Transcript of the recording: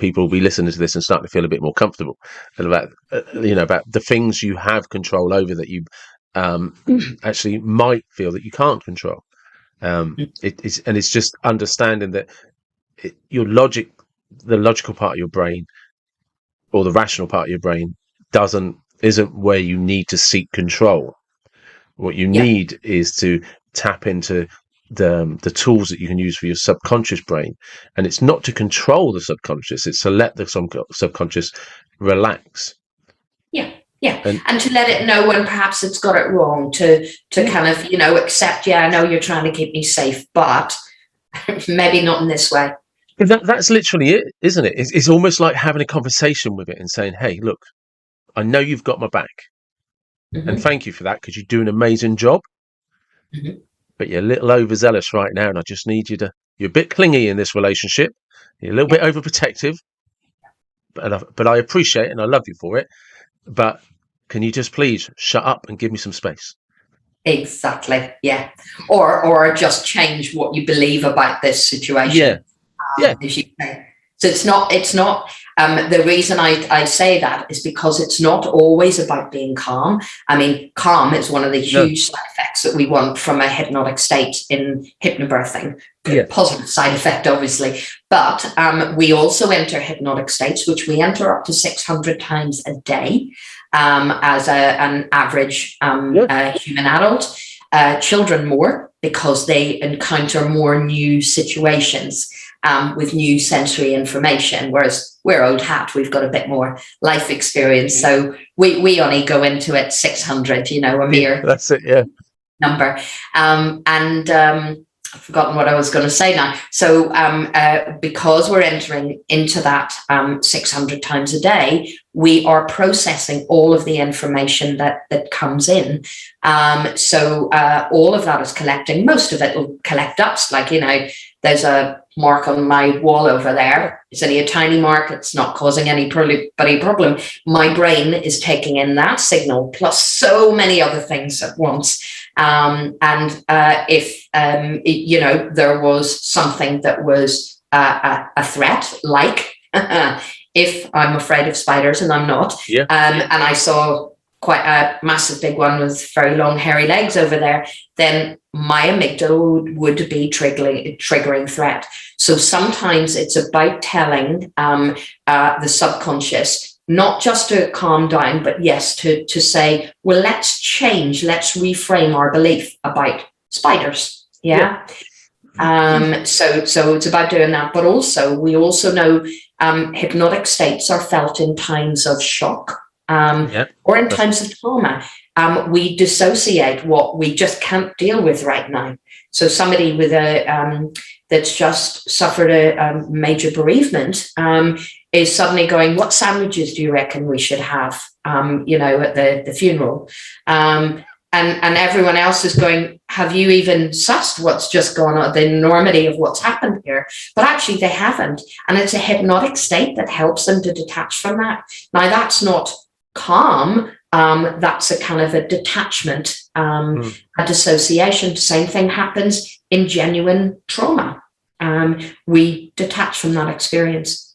people will be listening to this and starting to feel a bit more comfortable, and about about the things you have control over that you actually might feel that you can't control. It's just understanding that the logical part of your brain, or the rational part of your brain, isn't where you need to seek control. What you need is to tap into the tools that you can use for your subconscious brain, and it's not to control the subconscious; it's to let the subconscious relax. And to let it know when perhaps it's got it wrong. To kind of accept. I know you're trying to keep me safe, but maybe not in this way. That's literally it, isn't it? It's almost like having a conversation with it and saying, "Hey, look, I know you've got my back, and thank you for that, because you do an amazing job. But you're a little overzealous right now, and I just need you're a bit clingy in this relationship. You're a little bit overprotective, but I appreciate it and I love you for it. But can you just please shut up and give me some space?" Exactly. Yeah. Or just change what you believe about this situation. As you say. So it's not the reason I say that is because it's not always about being calm. I mean, calm is one of the huge side effects that we want from a hypnotic state in hypnobirthing. Positive side effect, obviously. But we also enter hypnotic states, which we enter up to 600 times a day as an average human adult. Children more, because they encounter more new situations with new sensory information, whereas we're old hat, we've got a bit more life experience. So we only go into it 600, a mere that's it, number. I've forgotten what I was going to say now. So because we're entering into that 600 times a day, we are processing all of the information that comes in. So all of that is collecting. Most of it will collect dust. Like, there's a mark on my wall over there. It's only a tiny mark. It's not causing anybody problem. My brain is taking in that signal plus so many other things at once. If there was something that was a threat, like if I'm afraid of spiders and I'm not, and I saw quite a massive big one with very long hairy legs over there, then my amygdala would be triggering threat. So sometimes it's about telling the subconscious not just to calm down, but yes, to say, well, let's reframe our belief about spiders. So it's about doing that. But also, we also know hypnotic states are felt in times of shock or in times of trauma. We dissociate what we just can't deal with right now. So somebody with that's just suffered a major bereavement is suddenly going, what sandwiches do you reckon we should have, at the funeral? And everyone else is going, have you even sussed what's just gone on, the enormity of what's happened here? But actually they haven't. And it's a hypnotic state that helps them to detach from that. Now, that's not calm. That's a kind of a detachment, a dissociation. Same thing happens in genuine trauma. We detach from that experience.